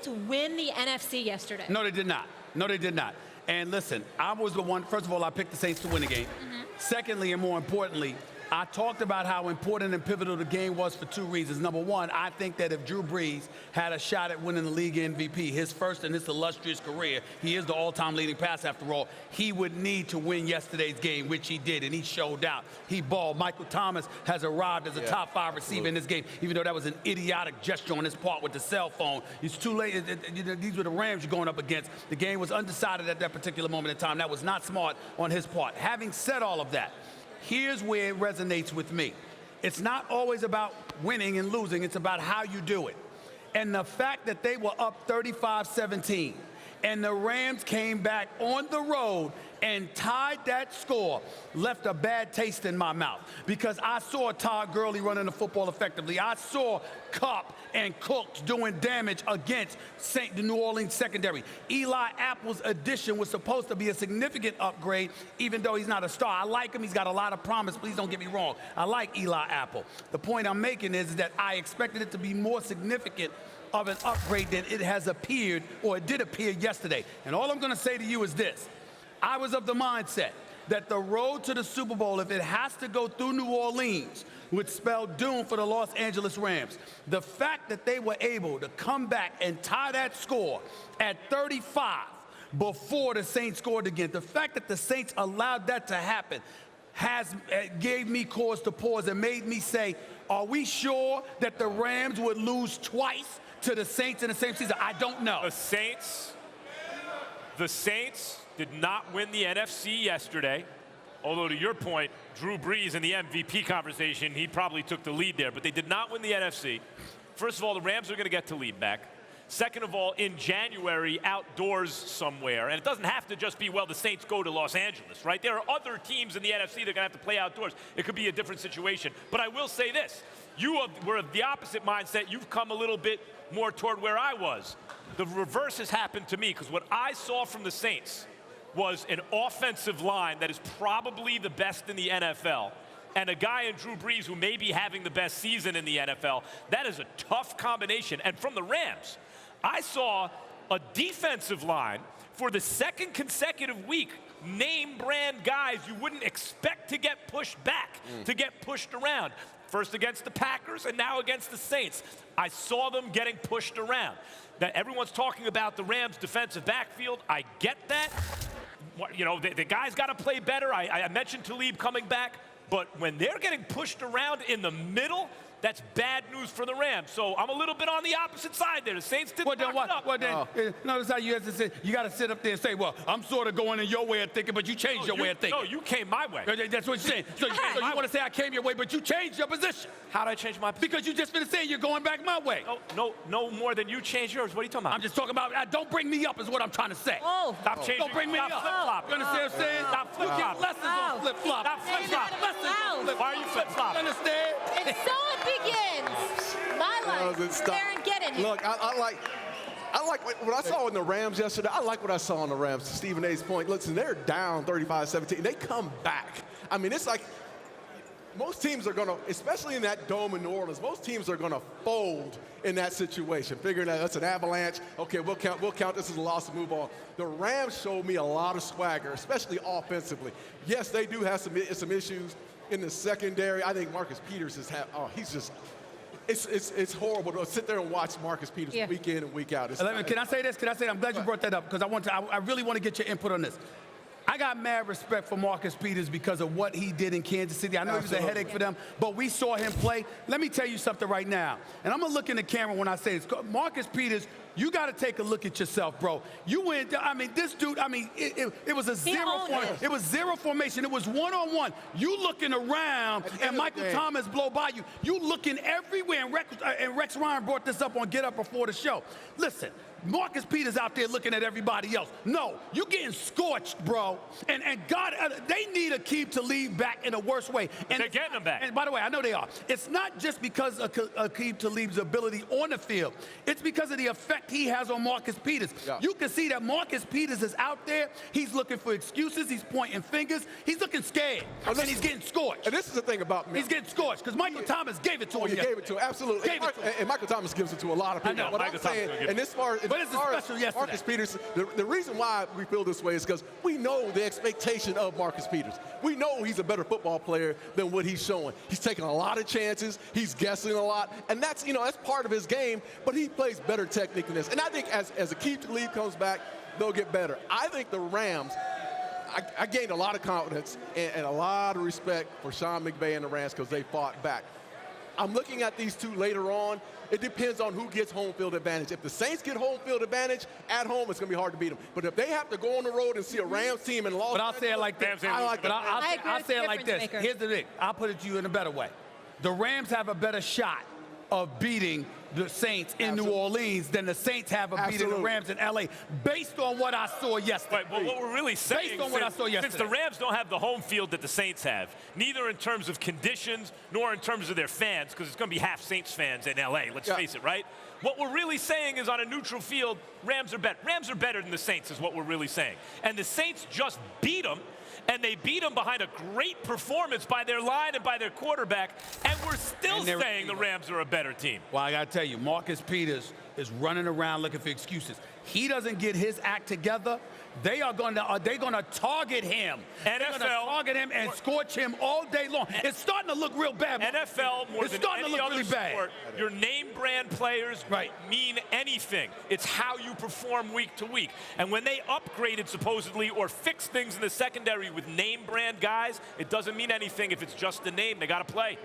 Saints win the NFC yesterday? No, they did not. No, they did not. And listen, I was the one, first of all, I picked the Saints to win the game. Secondly, and more importantly, I talked about how important and pivotal the game was for two reasons. Number one, I think that if Drew Brees had a shot at winning the league MVP, his first in his illustrious career, he is the all-time leading passer after all, he would need to win yesterday's game, which he did, and he showed out. He balled. Michael Thomas has arrived as a top 5 receiver in this game, even though that was an idiotic gesture on his part with the cell phone. It's too late. These were the Rams you're going up against. The game was undecided at that particular moment in time. That was not smart on his part. Having said all of that, here's where it resonates with me. It's not always about winning and losing. It's about how you do it. And the fact that they were up 35-17 and the Rams came back on the road and tied that score left a bad taste in my mouth because I saw Todd Gurley running the football effectively. I saw Kupp and Cooks doing damage against the New Orleans secondary. Eli Apple's addition was supposed to be a significant upgrade, even though he's not a star. I like him. He's got a lot of promise. Please don't get me wrong. I like Eli Apple. The point I'm making is that I expected it to be more significant of an upgrade than it has appeared, or it did appear yesterday. And all I'm going to say to you is this. I was of the mindset that the road to the Super Bowl, if it has to go through New Orleans, would spell doom for the Los Angeles Rams. The fact that they were able to come back and tie that score at 35 before the Saints scored again, the fact that the Saints allowed that to happen gave me cause to pause and made me say, are we sure that the Rams would lose twice to the Saints in the same season? I don't know. The Saints did not win the NFC yesterday, although to your point, Drew Brees in the MVP conversation, he probably took the lead there, but they did not win the NFC. First of all, the Rams are going to get to lead back. Second of all, in January, outdoors somewhere, and it doesn't have to just be, well, the Saints go to Los Angeles, right? There are other teams in the NFC that are going to have to play outdoors. It could be a different situation. But I will say this. You were of the opposite mindset. You've come a little bit more toward where I was. The reverse has happened to me, because what I saw from the Saints was an offensive line that is probably the best in the NFL, and a guy in Drew Brees who may be having the best season in the NFL. That is a tough combination. And from the Rams, I saw a defensive line for the second consecutive week, name brand guys you wouldn't expect to get pushed back, to get pushed around. First against the Packers and now against the Saints. I saw them getting pushed around. Now, everyone's talking about the Rams' defensive backfield. I get that. You know, the guy's got to play better. I mentioned Talib coming back. But when they're getting pushed around in the middle, that's bad news for the Rams. So I'm a little bit on the opposite side there. The Saints didn't knock it up. Well, then, notice how you have to say, you got to sit up there and say, well, I'm sort of going in your way of thinking, but you changed your way of thinking. No, you came my way. That's what you're saying. So you want to say I came your way, but you changed your position. How did I change my position? Because you just been saying you're going back my way. No more than you changed yours. What are you talking about? I'm just talking about, don't bring me up is what I'm trying to say. Oh. Stop changing. Don't bring me up. Flip-flop. You understand what I'm saying? Stop flip-flop. You get lessons on flip-flop. Stop flip-flop. Why are you flip-flopping? You understand? And so it begins. My life. Darren, get in here. Look, I like what I saw in the Rams yesterday. I like what I saw in the Rams. To Stephen A's point, listen, they're down 35-17. They come back. I mean, it's like most teams are going to, especially in that dome in New Orleans, most teams are going to fold in that situation, figuring that that's an avalanche. Okay, we'll count this as a loss and move on. The Rams showed me a lot of swagger, especially offensively. Yes, they do have some issues in the secondary. I think Marcus Peters he's just. It's horrible to sit there and watch Marcus Peters week in and week out. Can I say this? I'm glad you brought that up, because I really want to get your input on this. I got mad respect for Marcus Peters because of what he did in Kansas City. I know he was a headache for them, but we saw him play. Let me tell you something right now, and I'm going to look in the camera when I say this. Marcus Peters, you got to take a look at yourself, bro. You went, this dude, it was a zero formation. It was zero formation. It was one-on-one. You looking around, and Michael Thomas blow by you. You looking everywhere, and Rex Ryan brought this up on Get Up before the show. Listen. Marcus Peters out there looking at everybody else. No, you're getting scorched, bro. And God, they need Aqib Talib back in a worse way. And they're getting him back. And by the way, I know they are. It's not just because of Aqib Talib's ability on the field. It's because of the effect effect he has on Marcus Peters. Yeah. You can see that Marcus Peters is out there. He's looking for excuses. He's pointing fingers. He's looking scared. And he's getting scorched. And this is the thing about me. He's getting scorched because Michael Thomas gave it to him. He gave it to him, absolutely. Gave it to him. And Michael Thomas gives it to a lot of people. I know. But Michael I'm Thomas saying, will give it. and as far But it's special yesterday. Marcus Peters, the reason why we feel this way is because we know the expectation of Marcus Peters. We know he's a better football player than what he's showing. He's taking a lot of chances. He's guessing a lot. And that's part of his game, but he plays better technique than this. And I think as Aqib Talib comes back, they'll get better. I think the Rams, I gained a lot of confidence and a lot of respect for Sean McVay and the Rams because they fought back. I'm looking at these two later on. It depends on who gets home field advantage. If the Saints get home field advantage at home, it's going to be hard to beat them. But if they have to go on the road and see a Rams team and Los But I'll say it like this. Rams ain't losing. I'll say it like this. Difference maker. Here's the thing. I'll put it to you in a better way. The Rams have a better shot of beating the Saints in New Orleans than the Saints have of beating the Rams in L.A. based on what I saw yesterday. Right, well, what we're really saying, Based on what I saw yesterday. since the Rams don't have the home field that the Saints have, neither in terms of conditions nor in terms of their fans, because it's going to be half Saints fans in L.A., let's face it, right? What we're really saying is on a neutral field, Rams are better. Rams are better than the Saints is what we're really saying. And the Saints just beat them, and they beat them behind a great performance by their line and by their quarterback, and we're still saying the Rams are a better team. Well, I got to tell you, Marcus Peters is running around looking for excuses. He doesn't get his act together. They're going to target him. They're going to target him and scorch him all day long. It's starting to look real bad. NFL, more than any other sport, your name brand players mean anything. It's how you perform week to week. And when they upgraded supposedly or fixed things in the secondary with name brand guys, it doesn't mean anything if it's just the name. They got to play.